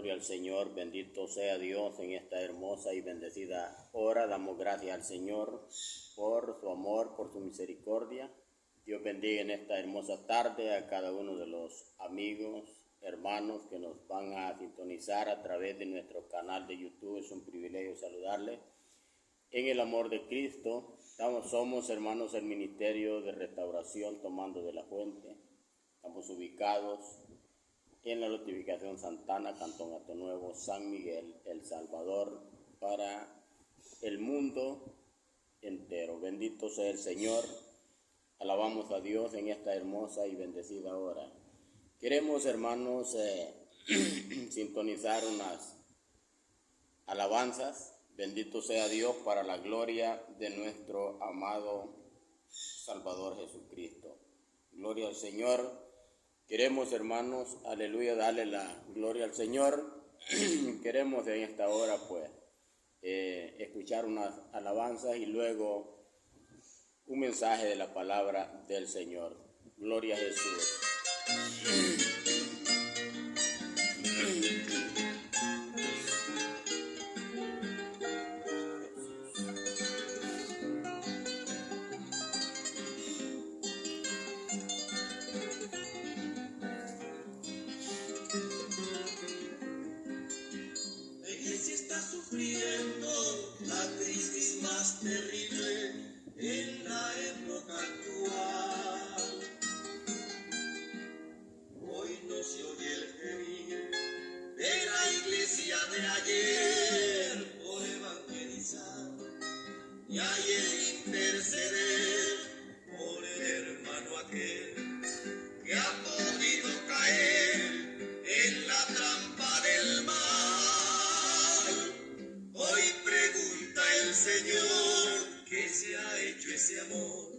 Gloria al Señor, bendito sea Dios en esta hermosa y bendecida hora. Damos gracias al Señor por su amor, por su misericordia. Dios bendiga en esta hermosa tarde a cada uno de los amigos, hermanos que nos van a sintonizar a través de nuestro canal de YouTube. Es un privilegio saludarles en el amor de Cristo. Somos hermanos del Ministerio de Restauración Tomando de la Fuente. Estamos ubicados en la notificación Santana, Cantón Atonuevo, San Miguel, El Salvador, para el mundo entero. Bendito sea el Señor. Alabamos a Dios en esta hermosa y bendecida hora. Queremos, hermanos, sintonizar unas alabanzas. Bendito sea Dios para la gloria de nuestro amado Salvador Jesucristo. Gloria al Señor. Queremos, hermanos, aleluya, darle la gloria al Señor. Queremos en esta hora, pues, escuchar unas alabanzas y luego un mensaje de la palabra del Señor. Gloria a Jesús. La crisis más terrible en la época actual. Hoy no se oye el gemir de la iglesia de ayer por evangelizar, y hay el interceder por el hermano aquel que ha podido caer en la trampa del mal. Hoy pregunta el Señor, ¿qué se ha hecho ese amor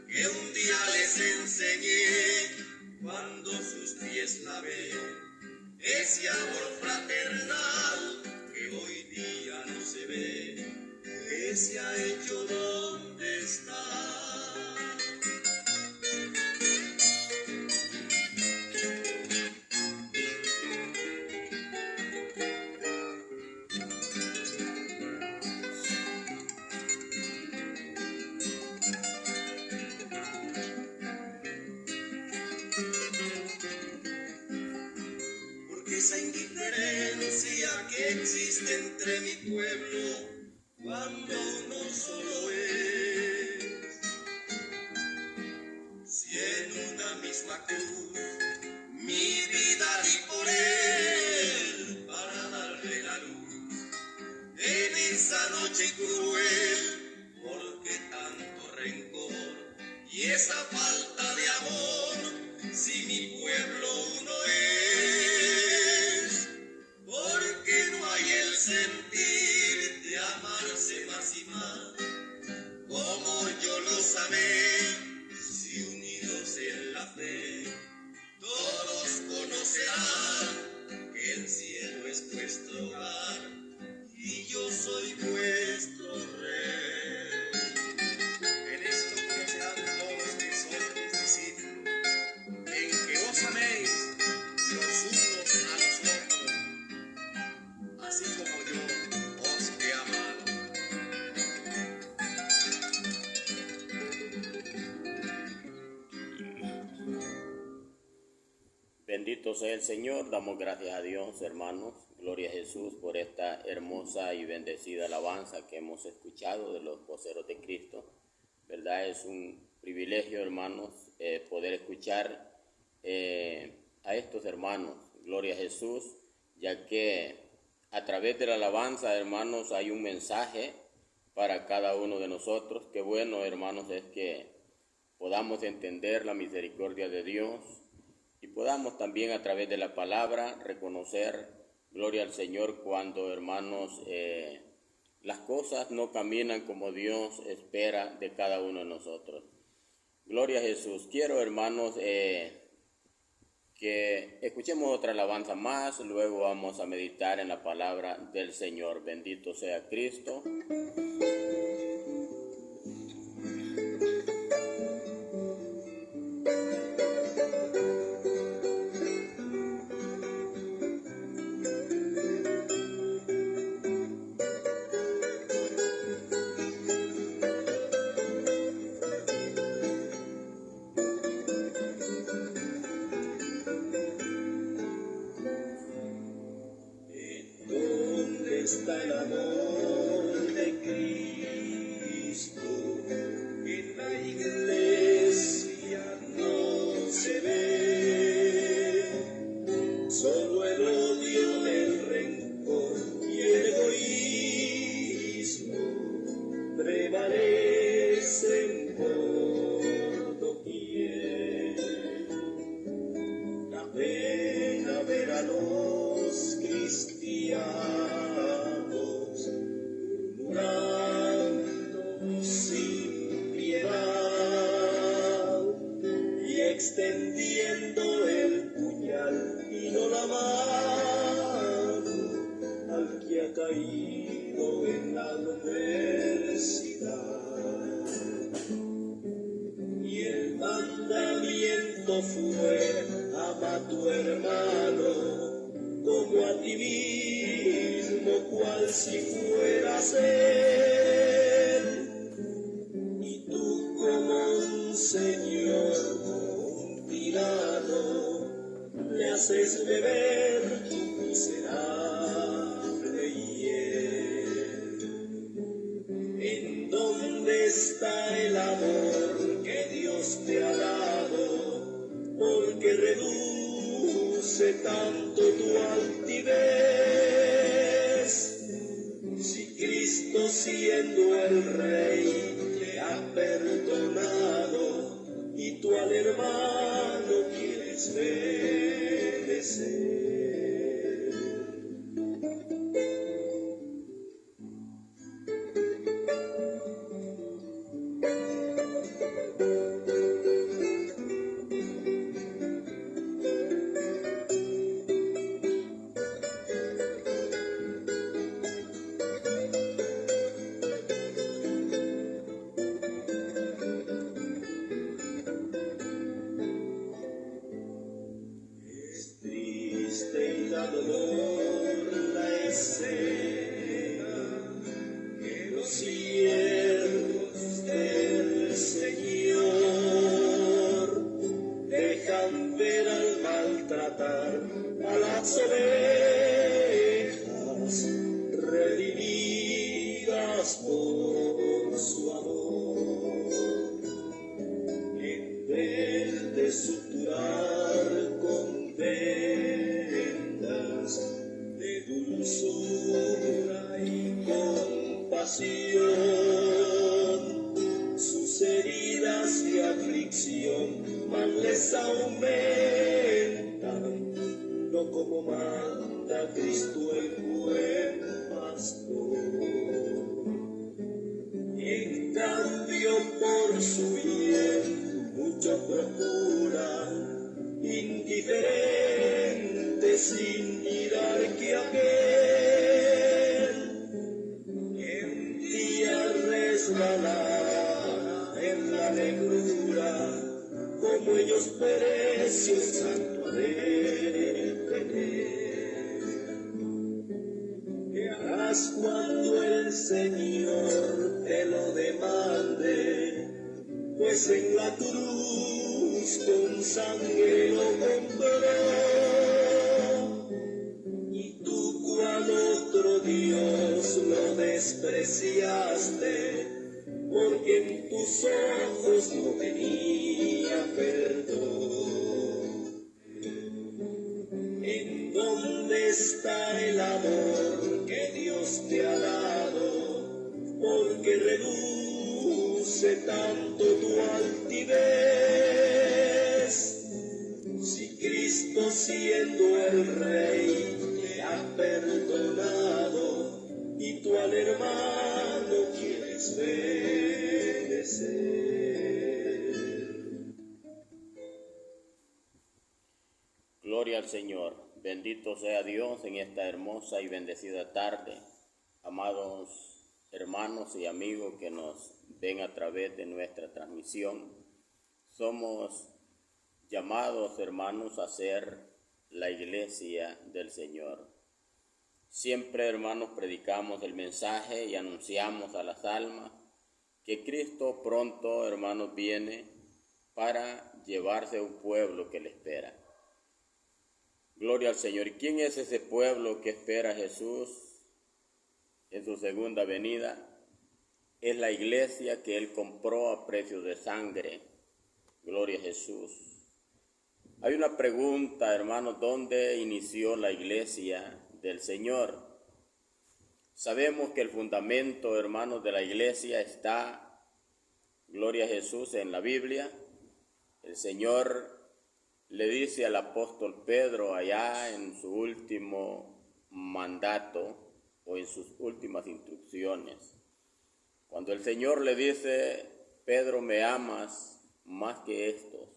que un día les enseñé cuando sus pies lavé? Ese amor fraternal que hoy día no se ve, ¿qué se ha hecho? ¿Dónde está? Esa indiferencia que existe entre mi pueblo cuando uno solo es. Si en una misma cruz mi vida di por él para darle la luz en esa noche cruel, porque tanto rencor y esa falta de amor, si mi pueblo uno es, porque no hay el sentir de amarse más y más, como yo los amé, si unidos en la fe, todos conocerán que el cielo es vuestro hogar y yo soy vuestro rey. En esto conocerán todos que sois mis discípulos, en que os améis los unos a los otros, así como yo os he amado. Bendito sea el Señor. Damos gracias a Dios, hermanos. Gloria a Jesús por esta hermosa y bendecida alabanza que hemos escuchado de los voceros de Cristo. ¿Verdad? Es un privilegio, hermanos, poder escuchar a estos hermanos. Gloria a Jesús, ya que a través de la alabanza, hermanos, hay un mensaje para cada uno de nosotros. Qué bueno, hermanos, es que podamos entender la misericordia de Dios y podamos también a través de la palabra reconocer, gloria al Señor, cuando, hermanos, las cosas no caminan como Dios espera de cada uno de nosotros. Gloria a Jesús. Quiero, hermanos, que escuchemos otra alabanza más, luego vamos a meditar en la palabra del Señor. Bendito sea Cristo. está el amor de Cristo. En la iglesia no se ve solo el odio, el rencor y el egoísmo prevalecen por doquier. Da pena ver a los cristianos murmurando sin piedad y extendiendo el puñal y no la mano al que ha caído en la adversidad. Y el mandamiento fue: ama a tu hermano como a ti mismo, cual si fueras él. Y tú, como un señor o un tirano, le haces beber tu miserable hiel. ¿En dónde está el amor que Dios te ha dado? Porque reduce tanto tu altivez. Si Cristo, siendo el Rey, te ha perdonado y tú al hermano quieres merecer. Sus heridas de aflicción más les aumentan, no como manda Cristo el buen pastor. En cambio, por su bien mucho procura, indiferente, sin mirar que aquel en día resbalara en la negrura, como ellos pereció santo ha de tener. ¿Qué harás cuando el Señor te lo demande? Pues en la cruz con sangre lo compró, y tú cual otro Dios lo despreciaste, porque en tus ojos no venía perdón. ¿En dónde está el amor que Dios te ha dado? Porque reduce tanto tu altivez. Si Cristo, siendo el Rey, te ha perdonado y tú al hermano quieres merecer. Gloria al Señor, bendito sea Dios en esta hermosa y bendecida tarde. Amados hermanos y amigos que nos ven a través de nuestra transmisión, somos llamados, hermanos, a ser la iglesia del Señor. Siempre, hermanos, predicamos el mensaje y anunciamos a las almas que Cristo pronto, hermanos, viene para llevarse a un pueblo que le espera. Gloria al Señor. ¿Y quién es ese pueblo que espera a Jesús? en su segunda venida, es la iglesia que Él compró a precio de sangre. Gloria a Jesús. Hay una pregunta, hermanos, ¿dónde inició la iglesia del Señor? Sabemos que el fundamento, hermanos, de la iglesia está, gloria a Jesús, en la Biblia. El Señor le dice al apóstol Pedro allá en su último mandato o en sus últimas instrucciones. Cuando el Señor le dice, Pedro, ¿me amas más que estos?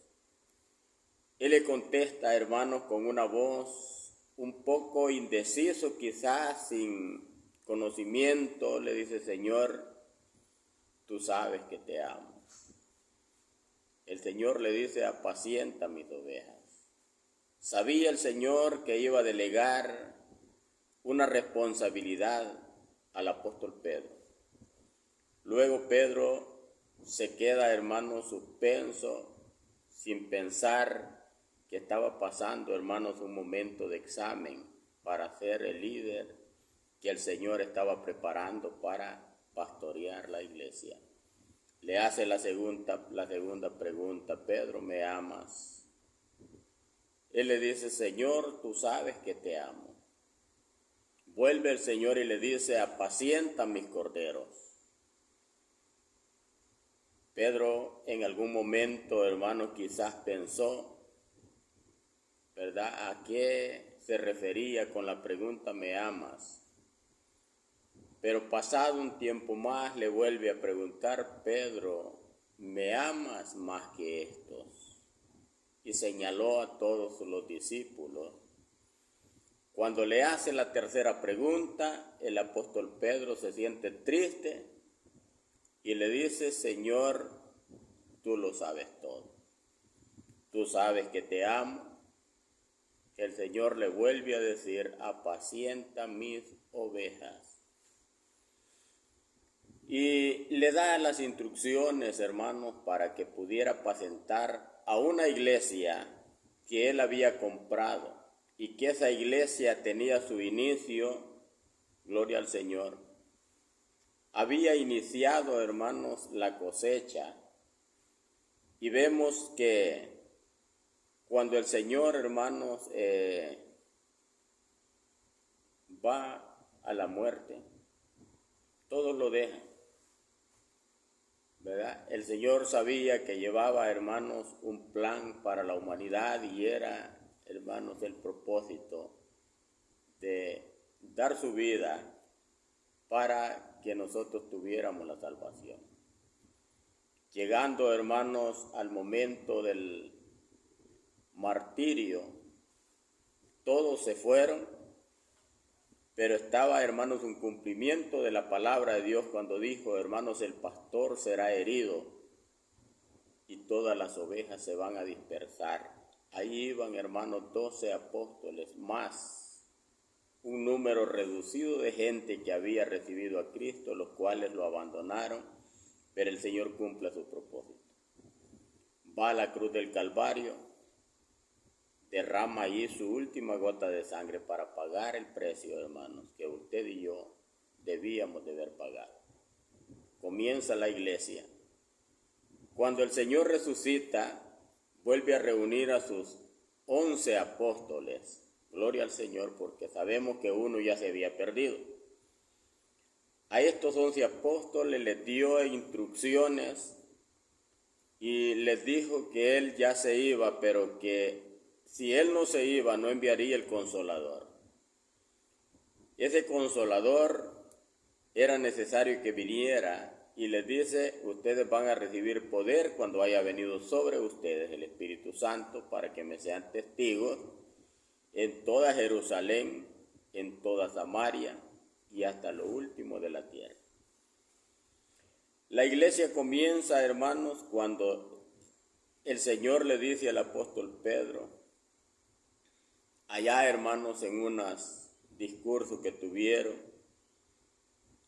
Él le contesta, hermanos, con una voz un poco indeciso, quizás sin conocimiento, le dice, Señor, tú sabes que te amo. El Señor le dice, apacienta mis ovejas. Sabía el Señor que iba a delegar una responsabilidad al apóstol Pedro. Luego Pedro se queda, hermanos, suspenso, sin pensar que estaba pasando, hermanos, un momento de examen para ser el líder que el Señor estaba preparando para pastorear la iglesia. Le hace la segunda pregunta, Pedro, ¿me amas? Él le dice, Señor, tú sabes que te amo. Vuelve el Señor y le dice, apacienta mis corderos. Pedro en algún momento, hermano, quizás pensó, ¿verdad? ¿A qué se refería con la pregunta, ¿me amas? Pero pasado un tiempo más le vuelve a preguntar, Pedro, ¿me amas más que estos? Y señaló a todos los discípulos. Cuando le hace la tercera pregunta, el apóstol Pedro se siente triste y le dice, Señor, tú lo sabes todo. Tú sabes que te amo. El Señor le vuelve a decir, apacienta mis ovejas. Y le da las instrucciones, hermanos, para que pudiera apacentar a una iglesia que él había comprado y que esa iglesia tenía su inicio, gloria al Señor. Había iniciado, hermanos, la cosecha y vemos que cuando el Señor, hermanos, va a la muerte, todos lo dejan. ¿Verdad? El Señor sabía que llevaba, hermanos, un plan para la humanidad y era, hermanos, el propósito de dar su vida para que nosotros tuviéramos la salvación. Llegando, hermanos, al momento del martirio, todos se fueron, pero estaba, hermanos, un cumplimiento de la palabra de Dios cuando dijo, hermanos, el pastor será herido y todas las ovejas se van a dispersar. Ahí iban, hermanos, 12 apóstoles más un número reducido de gente que había recibido a Cristo, los cuales lo abandonaron, pero el Señor cumple su propósito. Va a la cruz del Calvario, derrama allí su última gota de sangre para pagar el precio, hermanos, que usted y yo debíamos de haber pagado. Comienza la iglesia. Cuando el Señor resucita, vuelve a reunir a sus 11 apóstoles. Gloria al Señor, porque sabemos que uno ya se había perdido. A estos 11 apóstoles les dio instrucciones y les dijo que Él ya se iba, pero que si Él no se iba, no enviaría el Consolador. Ese Consolador era necesario que viniera y les dice, ustedes van a recibir poder cuando haya venido sobre ustedes el Espíritu Santo para que me sean testigos en toda Jerusalén, en toda Samaria y hasta lo último de la tierra. La iglesia comienza, hermanos, cuando el Señor le dice al apóstol Pedro, allá, hermanos, en unos discursos que tuvieron,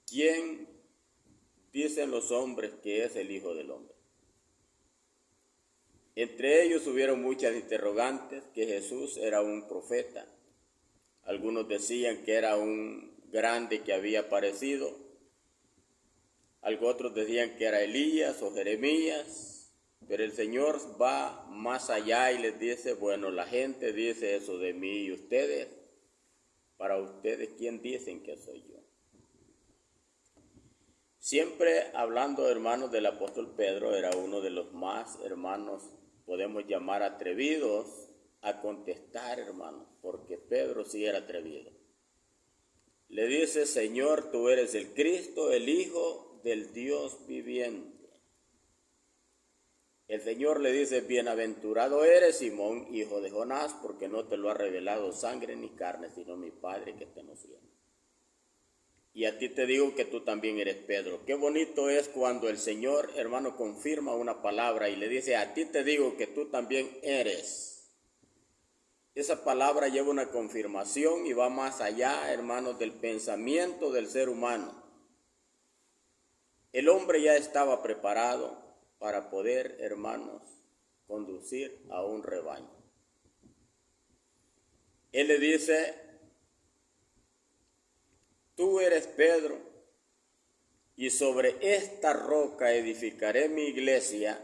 ¿quién dicen los hombres que es el Hijo del Hombre? Entre ellos hubieron muchas interrogantes, que Jesús era un profeta. Algunos decían que era un grande que había aparecido. Algo otros decían que era Elías o Jeremías, pero el Señor va más allá y les dice, bueno, la gente dice eso de mí y ustedes, para ustedes, ¿quién dicen que soy yo? Siempre hablando, hermanos, del apóstol Pedro, era uno de los más, hermanos, podemos llamar atrevidos a contestar, hermanos, porque Pedro sí era atrevido. Le dice, Señor, tú eres el Cristo, el Hijo del Dios viviente. El Señor le dice, bienaventurado eres, Simón, hijo de Jonás, porque no te lo ha revelado sangre ni carne, sino mi Padre que está en los cielos. Y a ti te digo que tú también eres Pedro. Qué bonito es cuando el Señor, hermano, confirma una palabra y le dice, a ti te digo que tú también eres. Esa palabra lleva una confirmación y va más allá, hermanos, del pensamiento del ser humano. El hombre ya estaba preparado para poder, hermanos, conducir a un rebaño. Él le dice, tú eres Pedro, y sobre esta roca edificaré mi iglesia,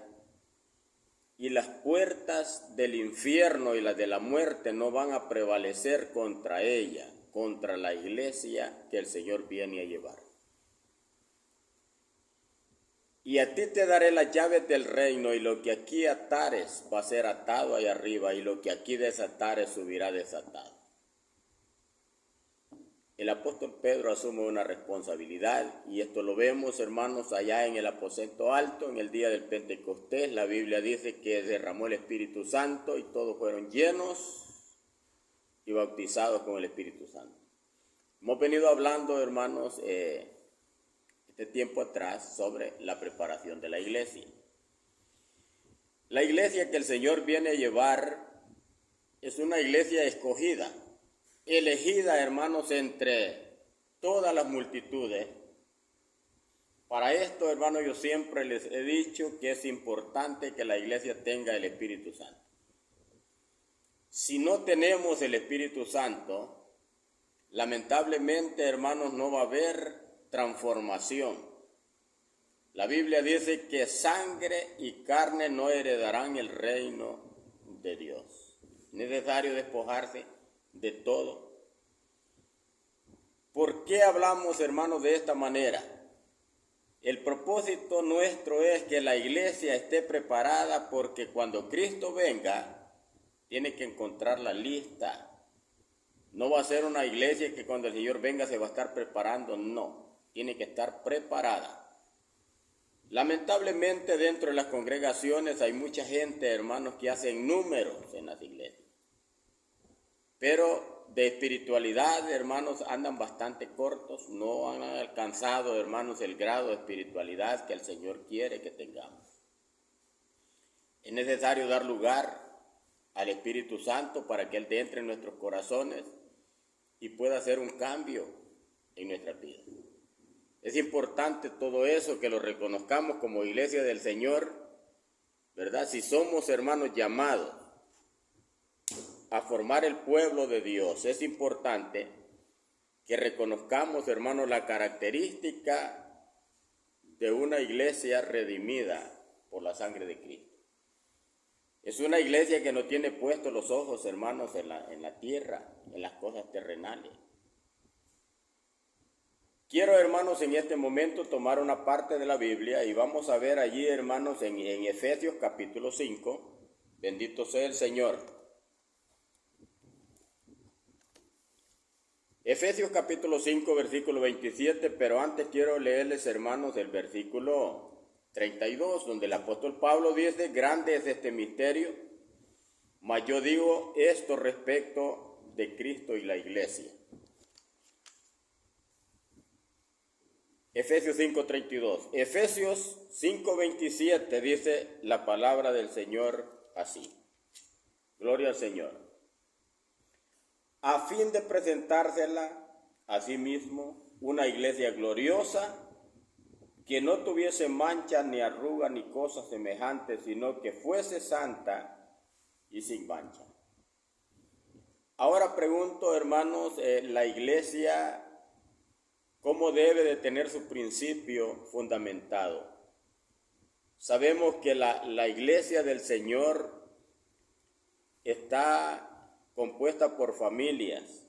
y las puertas del infierno y las de la muerte no van a prevalecer contra ella, contra la iglesia que el Señor viene a llevar. Y a ti te daré las llaves del reino, y lo que aquí atares va a ser atado allá arriba, y lo que aquí desatares subirá desatado. El apóstol Pedro asume una responsabilidad, y esto lo vemos, hermanos, allá en el aposento alto, en el día del Pentecostés. La Biblia dice que derramó el Espíritu Santo y todos fueron llenos y bautizados con el Espíritu Santo. Hemos venido hablando, hermanos, este tiempo atrás sobre la preparación de la iglesia. La iglesia que el Señor viene a llevar es una iglesia escogida, elegida, hermanos, entre todas las multitudes. Para esto, hermanos, yo siempre les he dicho que es importante que la iglesia tenga el Espíritu Santo. Si no tenemos el Espíritu Santo, lamentablemente, hermanos, no va a haber transformación. La Biblia dice que sangre y carne no heredarán el reino de Dios. Es necesario despojarse de todo. ¿Por qué hablamos, hermanos, de esta manera? El propósito nuestro es que la iglesia esté preparada, porque cuando Cristo venga, tiene que encontrarla lista. No va a ser una iglesia que cuando el Señor venga se va a estar preparando, no. Tiene que estar preparada. Lamentablemente dentro de las congregaciones hay mucha gente, hermanos, que hacen números en las iglesias. Pero de espiritualidad, hermanos, andan bastante cortos, no han alcanzado, hermanos, el grado de espiritualidad que el Señor quiere que tengamos. Es necesario dar lugar al Espíritu Santo para que Él entre en nuestros corazones y pueda hacer un cambio en nuestras vidas. Es importante todo eso, que lo reconozcamos como iglesia del Señor, ¿verdad? Si somos, hermanos, llamados a formar el pueblo de Dios, es importante que reconozcamos, hermanos, la característica de una iglesia redimida por la sangre de Cristo. Es una iglesia que no tiene puestos los ojos, hermanos, en la tierra, en las cosas terrenales. Quiero, hermanos, en este momento tomar una parte de la Biblia y vamos a ver allí, hermanos, en Efesios capítulo 5, bendito sea el Señor. Efesios capítulo 5, versículo 27, pero antes quiero leerles, hermanos, el versículo 32, donde el apóstol Pablo dice, grande es este misterio, mas yo digo esto respecto de Cristo y la iglesia. Efesios 5:32. Efesios 5:27 dice la palabra del Señor así. Gloria al Señor. A fin de presentársela a sí mismo una iglesia gloriosa, que no tuviese mancha ni arruga ni cosa semejante, sino que fuese santa y sin mancha. Ahora pregunto, hermanos, la iglesia cómo debe de tener su principio fundamentado. Sabemos que la iglesia del Señor está compuesta por familias.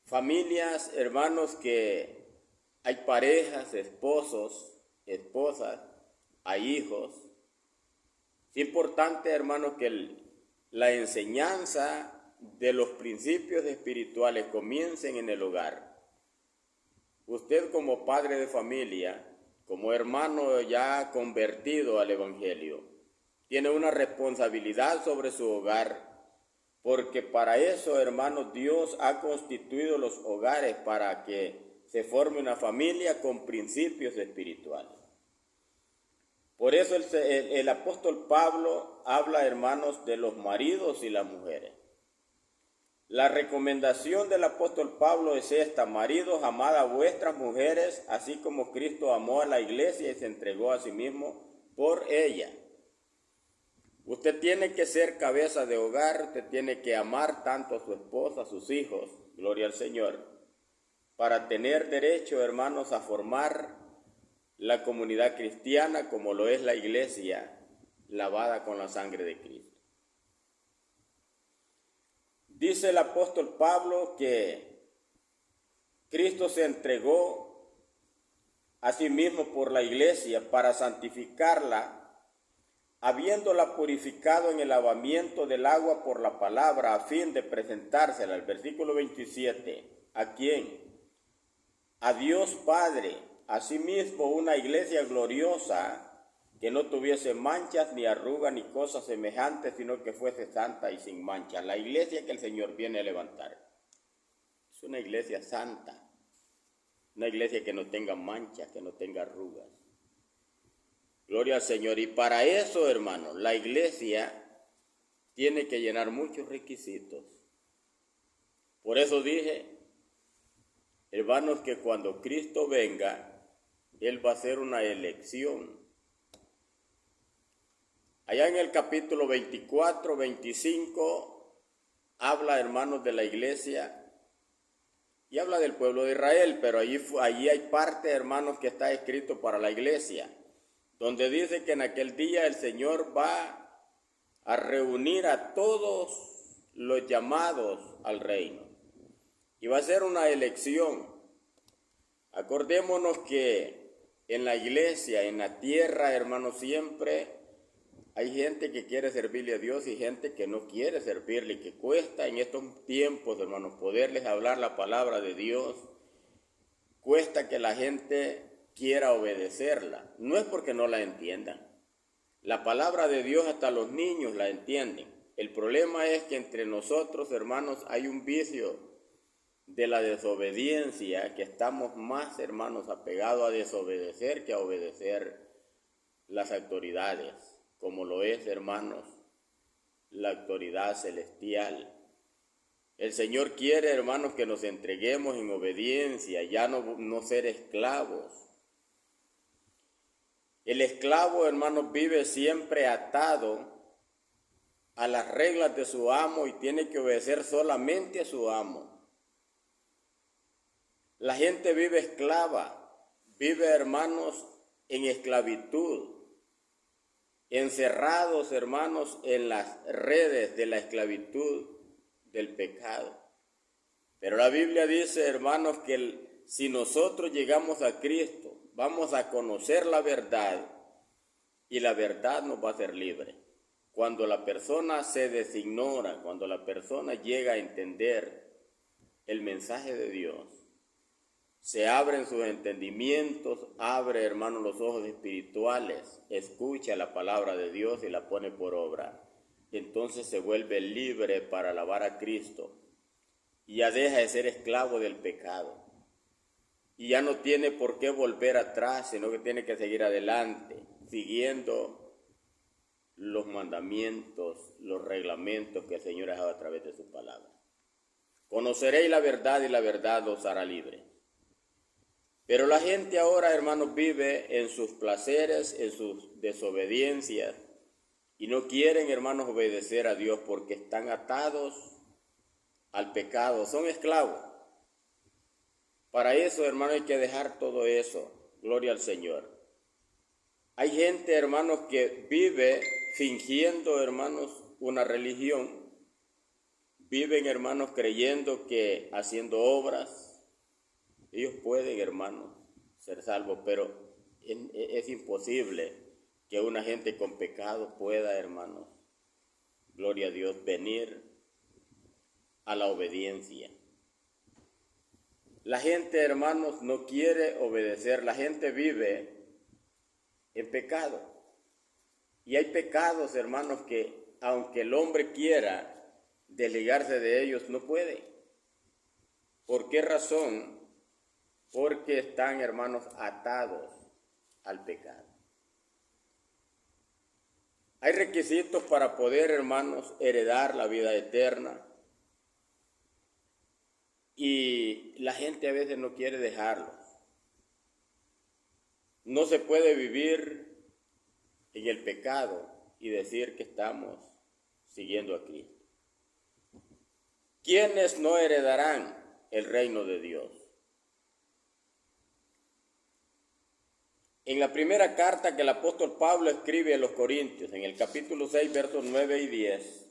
Familias, hermanos, que hay parejas, esposos, esposas, hay hijos. Es importante, hermanos, que la enseñanza de los principios espirituales comiencen en el hogar. Usted como padre de familia, como hermano ya convertido al Evangelio, tiene una responsabilidad sobre su hogar, porque para eso, hermanos, Dios ha constituido los hogares para que se forme una familia con principios espirituales. Por eso el apóstol Pablo habla, hermanos, de los maridos y las mujeres. La recomendación del apóstol Pablo es esta: maridos, amad a vuestras mujeres, así como Cristo amó a la iglesia y se entregó a sí mismo por ella. Usted tiene que ser cabeza de hogar, usted tiene que amar tanto a su esposa, a sus hijos, gloria al Señor, para tener derecho, hermanos, a formar la comunidad cristiana como lo es la iglesia, lavada con la sangre de Cristo. Dice el apóstol Pablo que Cristo se entregó a sí mismo por la iglesia para santificarla, habiéndola purificado en el lavamiento del agua por la palabra, a fin de presentársela, el versículo 27, ¿a quién? A Dios Padre, asimismo una iglesia gloriosa, que no tuviese manchas, ni arrugas, ni cosas semejantes, sino que fuese santa y sin mancha. La iglesia que el Señor viene a levantar es una iglesia santa, una iglesia que no tenga manchas, que no tenga arrugas. Gloria al Señor. Y para eso, hermanos, la iglesia tiene que llenar muchos requisitos. Por eso dije, hermanos, que cuando Cristo venga, Él va a hacer una elección. Allá en el capítulo 24, 25, habla, hermanos, de la iglesia y habla del pueblo de Israel, pero allí hay parte, hermanos, que está escrito para la iglesia, donde dice que en aquel día el Señor va a reunir a todos los llamados al reino y va a hacer una elección. Acordémonos que en la iglesia, en la tierra, hermanos, siempre hay gente que quiere servirle a Dios y gente que no quiere servirle, y que cuesta en estos tiempos, hermanos, poderles hablar la palabra de Dios. Cuesta que la gente quiera obedecerla. No es porque no la entiendan. La palabra de Dios hasta los niños la entienden. El problema es que entre nosotros, hermanos, hay un vicio de la desobediencia, que estamos más, hermanos, apegados a desobedecer que a obedecer las autoridades, como lo es, hermanos, la autoridad celestial. El Señor quiere, hermanos, que nos entreguemos en obediencia, ya no ser esclavos. El esclavo, hermanos, vive siempre atado a las reglas de su amo y tiene que obedecer solamente a su amo. La gente vive esclava, vive, hermanos, en esclavitud, encerrados, hermanos, en las redes de la esclavitud del pecado. Pero la Biblia dice, hermanos, que si nosotros llegamos a Cristo, vamos a conocer la verdad y la verdad nos va a hacer libre. Cuando la persona se designora, cuando la persona llega a entender el mensaje de Dios, se abren sus entendimientos, abre, hermanos, los ojos espirituales, escucha la palabra de Dios y la pone por obra. Entonces se vuelve libre para alabar a Cristo y ya deja de ser esclavo del pecado. Y ya no tiene por qué volver atrás, sino que tiene que seguir adelante, siguiendo los mandamientos, los reglamentos que el Señor ha dado a través de su palabra. Conoceréis la verdad y la verdad os hará libre. Pero la gente ahora, hermanos, vive en sus placeres, en sus desobediencias, y no quieren, hermanos, obedecer a Dios porque están atados al pecado, son esclavos. Para eso, hermano, hay que dejar todo eso. Gloria al Señor. Hay gente, hermanos, que vive fingiendo, hermanos, una religión. Viven, hermanos, creyendo que haciendo obras, ellos pueden, hermanos, ser salvos, pero es imposible que una gente con pecado pueda, hermanos, gloria a Dios, venir a la obediencia. La gente, hermanos, no quiere obedecer, la gente vive en pecado. Y hay pecados, hermanos, que aunque el hombre quiera desligarse de ellos, no puede. ¿Por qué razón? Porque están, hermanos, atados al pecado. Hay requisitos para poder, hermanos, heredar la vida eterna. Y la gente a veces no quiere dejarlos. No se puede vivir en el pecado y decir que estamos siguiendo a Cristo. ¿Quiénes no heredarán el reino de Dios? En la primera carta que el apóstol Pablo escribe a los Corintios, en el capítulo 6, versos 9 y 10,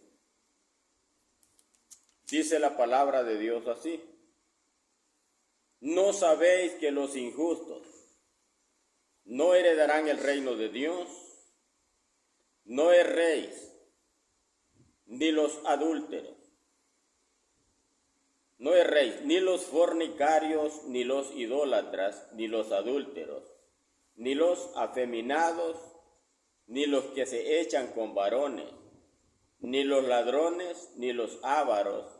dice la palabra de Dios así: ¿no sabéis que los injustos no heredarán el reino de Dios? No erréis, ni los adúlteros, no erréis, ni los fornicarios, ni los idólatras, ni los adúlteros, ni los afeminados, ni los que se echan con varones, ni los ladrones, ni los ávaros,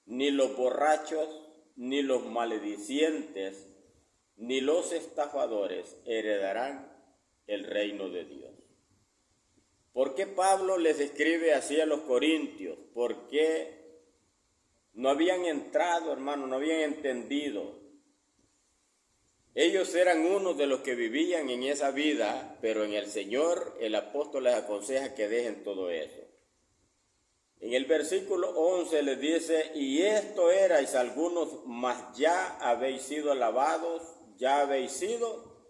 ni los borrachos, ni los maledicientes, ni los estafadores heredarán el reino de Dios. ¿Por qué Pablo les escribe así a los corintios? Porque no habían entrado, hermano, no habían entendido. Ellos eran unos de los que vivían en esa vida, pero en el Señor el apóstol les aconseja que dejen todo eso. En el versículo 11 les dice: y esto erais algunos, mas ya habéis sido lavados, ya habéis sido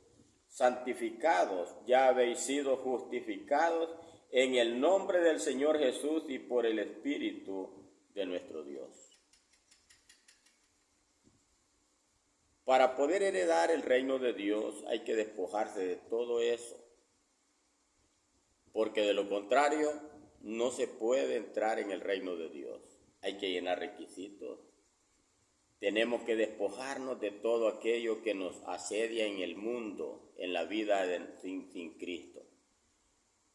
santificados, ya habéis sido justificados en el nombre del Señor Jesús y por el Espíritu de nuestro Dios. Para poder heredar el reino de Dios hay que despojarse de todo eso, porque de lo contrario no se puede entrar en el reino de Dios. Hay que llenar requisitos. Tenemos que despojarnos de todo aquello que nos asedia en el mundo, en la vida sin Cristo.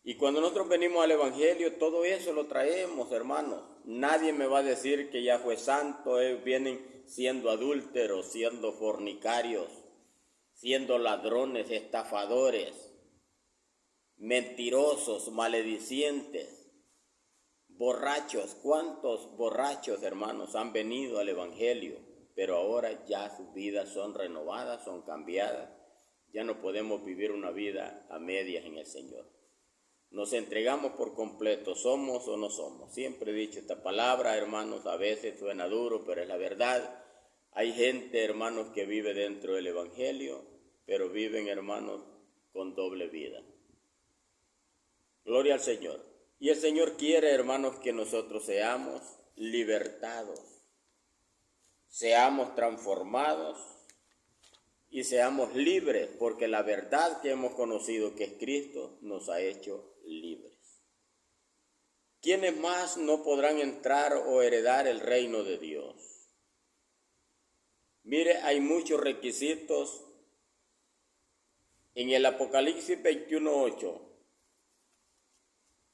Y cuando nosotros venimos al Evangelio, todo eso lo traemos, hermanos. Nadie me va a decir que ya fue santo. Vienen siendo adúlteros, siendo fornicarios, siendo ladrones, estafadores, mentirosos, maledicientes, borrachos. ¿Cuántos borrachos, hermanos, han venido al Evangelio? Pero ahora ya sus vidas son renovadas, son cambiadas. Ya no podemos vivir una vida a medias en el Señor. Nos entregamos por completo, somos o no somos. Siempre he dicho esta palabra, hermanos, a veces suena duro, pero es la verdad. Hay gente, hermanos, que vive dentro del Evangelio, pero viven, hermanos, con doble vida. Gloria al Señor. Y el Señor quiere, hermanos, que nosotros seamos libertados, seamos transformados y seamos libres, porque la verdad que hemos conocido, que es Cristo, nos ha hecho libres. ¿Quiénes más no podrán entrar o heredar el reino de Dios? Mire, hay muchos requisitos. En el Apocalipsis 21:8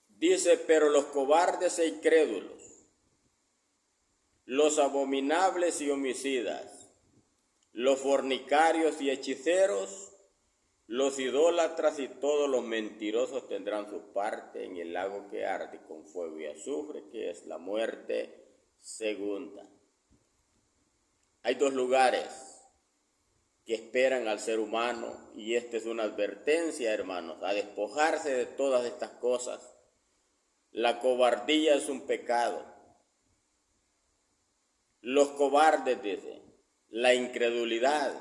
dice: pero los cobardes e incrédulos, los abominables y homicidas, los fornicarios y hechiceros, los idólatras y todos los mentirosos tendrán su parte en el lago que arde con fuego y azufre, que es la muerte segunda. Hay dos lugares que esperan al ser humano, y esta es una advertencia, hermanos, a despojarse de todas estas cosas. La cobardía es un pecado. Los cobardes, dice, La incredulidad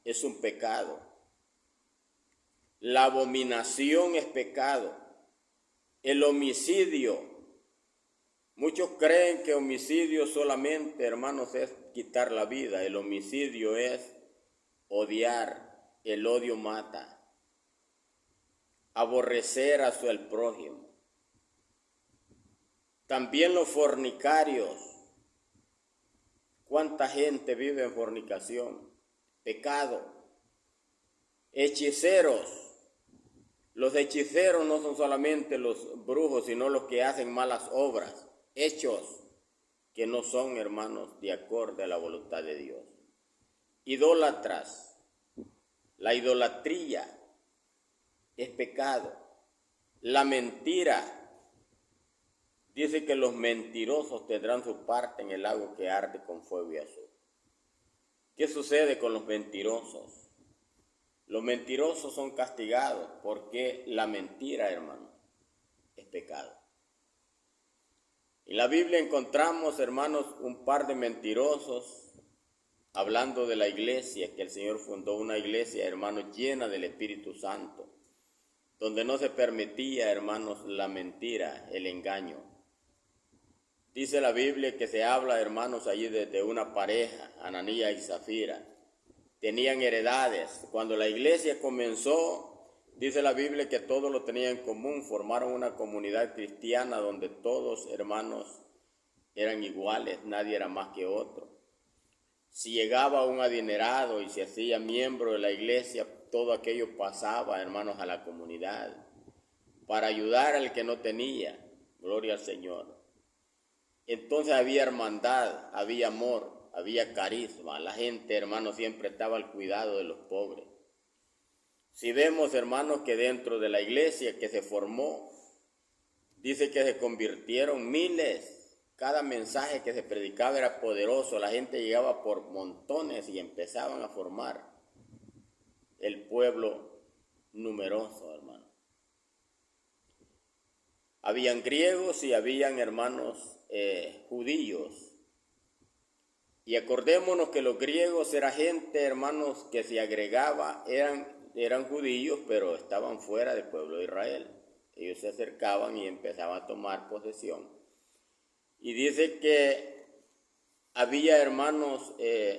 es un pecado. La abominación es pecado. El homicidio. Muchos creen que homicidio solamente, hermanos, es quitar la vida. El homicidio es odiar. El odio mata. Aborrecer a su el prójimo. También los fornicarios. ¿Cuánta gente vive en fornicación? Pecado. Hechiceros. Los hechiceros no son solamente los brujos, sino los que hacen malas obras, hechos que no son, hermanos, de acorde a la voluntad de Dios. Idólatras. La idolatría es pecado. La mentira. Dice que los mentirosos tendrán su parte en el lago que arde con fuego y azufre. ¿Qué sucede con los mentirosos? Los mentirosos son castigados porque la mentira, hermano, es pecado. En la Biblia encontramos, hermanos, un par de mentirosos hablando de la iglesia, que el Señor fundó una iglesia, hermanos, llena del Espíritu Santo, donde no se permitía, hermanos, la mentira, el engaño. Dice la Biblia que se habla, hermanos, allí de una pareja, Ananías y Zafira. Tenían heredades. Cuando la iglesia comenzó, dice la Biblia que todos lo tenían en común. Formaron una comunidad cristiana donde todos, hermanos, eran iguales. Nadie era más que otro. Si llegaba un adinerado y se hacía miembro de la iglesia, todo aquello pasaba, hermanos, a la comunidad para ayudar al que no tenía. Gloria al Señor. Entonces había hermandad, había amor, había carisma. La gente, hermanos, siempre estaba al cuidado de los pobres. Si vemos, hermanos, que dentro de la iglesia que se formó, dice que se convirtieron miles. Cada mensaje que se predicaba era poderoso. La gente llegaba por montones y empezaban a formar el pueblo numeroso, hermano. Habían griegos y habían, hermanos, judíos. Y acordémonos que los griegos eran gente, hermanos, que se agregaba, eran judíos, pero estaban fuera del pueblo de Israel. Ellos se acercaban y empezaban a tomar posesión. Y dice que había, hermanos,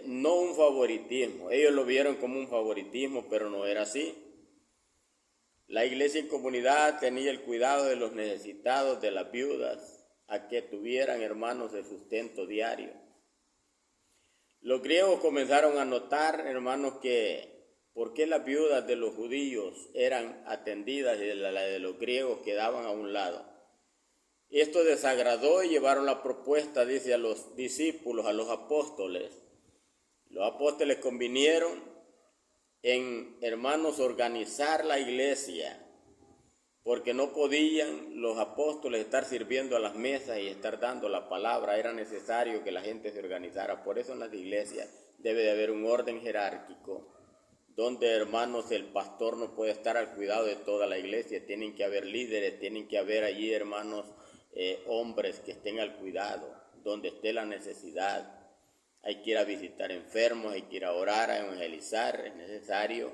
no un favoritismo. Ellos lo vieron como un favoritismo, pero no era así. La iglesia en comunidad tenía el cuidado de los necesitados, de las viudas, a que tuvieran, hermanos, el sustento diario. Los griegos comenzaron a notar, hermanos, que por qué las viudas de los judíos eran atendidas y las de los griegos quedaban a un lado. Esto desagradó y llevaron la propuesta, dice, a los discípulos, a los apóstoles. Los apóstoles convinieron en, hermanos, organizar la iglesia, porque no podían los apóstoles estar sirviendo a las mesas y estar dando la palabra. Era necesario que la gente se organizara. Por eso en las iglesias debe de haber un orden jerárquico, donde, hermanos, el pastor no puede estar al cuidado de toda la iglesia. Tienen que haber líderes, tienen que haber allí, hermanos, hombres que estén al cuidado, donde esté la necesidad. Hay que ir a visitar enfermos, hay que ir a orar, a evangelizar. Es necesario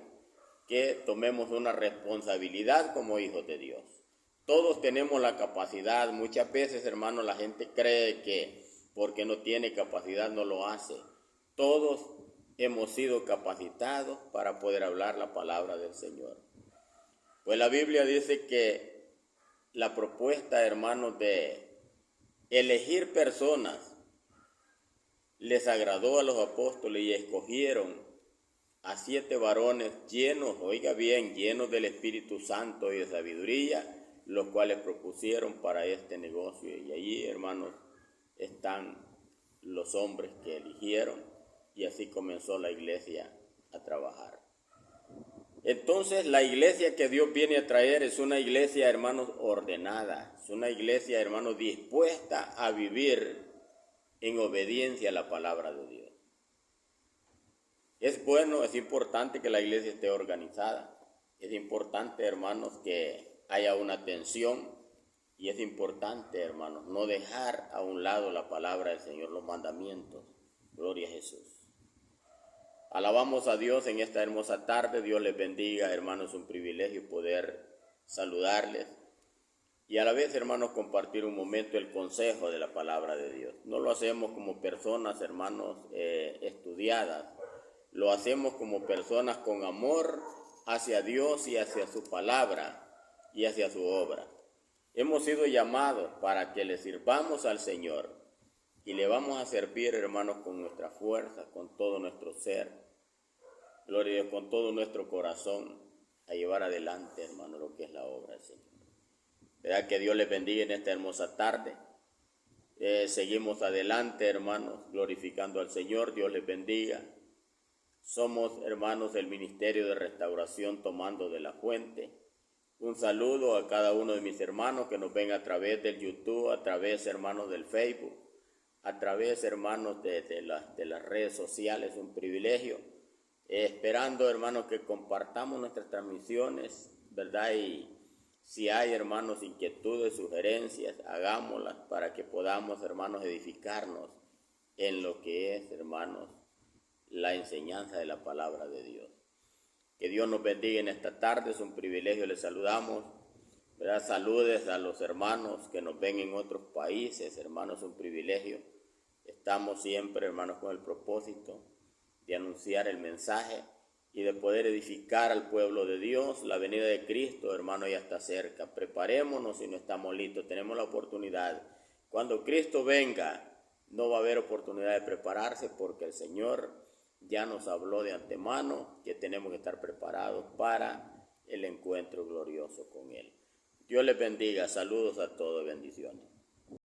que tomemos una responsabilidad como hijos de Dios. Todos tenemos la capacidad. Muchas veces, hermanos, la gente cree que porque no tiene capacidad no lo hace. Todos hemos sido capacitados para poder hablar la palabra del Señor. Pues la Biblia dice que la propuesta, hermanos, de elegir personas les agradó a los apóstoles y escogieron a 7 varones llenos, oiga bien, llenos del Espíritu Santo y de sabiduría, los cuales propusieron para este negocio. Y allí, hermanos, están los hombres que eligieron, y así comenzó la iglesia a trabajar. Entonces, la iglesia que Dios viene a traer es una iglesia, hermanos, ordenada, es una iglesia, hermanos, dispuesta a vivir en obediencia a la palabra de Dios. Es bueno, es importante que la iglesia esté organizada. Es importante, hermanos, que haya una atención. Y es importante, hermanos, no dejar a un lado la palabra del Señor, los mandamientos. Gloria a Jesús. Alabamos a Dios en esta hermosa tarde. Dios les bendiga, hermanos, un privilegio poder saludarles y a la vez, hermanos, compartir un momento el consejo de la palabra de Dios. No lo hacemos como personas, hermanos, estudiadas, lo hacemos como personas con amor hacia Dios y hacia su palabra y hacia su obra. Hemos sido llamados para que le sirvamos al Señor y le vamos a servir, hermanos, con nuestra fuerza, con todo nuestro ser, gloria a Dios, con todo nuestro corazón, a llevar adelante, hermano, lo que es la obra del Señor. ¿Verdad? Que Dios les bendiga en esta hermosa tarde. Seguimos adelante, hermanos, glorificando al Señor. Dios les bendiga. Somos, hermanos, del Ministerio de Restauración Tomando de la Fuente. Un saludo a cada uno de mis hermanos que nos ven a través del YouTube, a través, hermanos, del Facebook, a través, hermanos, de las redes sociales. Un privilegio. Esperando, hermanos, que compartamos nuestras transmisiones, ¿verdad? Y si hay, hermanos, inquietudes, sugerencias, hagámoslas para que podamos, hermanos, edificarnos en lo que es, hermanos, la enseñanza de la palabra de Dios. Que Dios nos bendiga en esta tarde, es un privilegio, les saludamos, ¿verdad? Saludes a los hermanos que nos ven en otros países, hermanos, es un privilegio. Estamos siempre, hermanos, con el propósito de anunciar el mensaje y de poder edificar al pueblo de Dios. La venida de Cristo, hermano, ya está cerca. Preparémonos si no estamos listos. Tenemos la oportunidad. Cuando Cristo venga, no va a haber oportunidad de prepararse porque el Señor ya nos habló de antemano que tenemos que estar preparados para el encuentro glorioso con Él. Dios les bendiga. Saludos a todos. Bendiciones.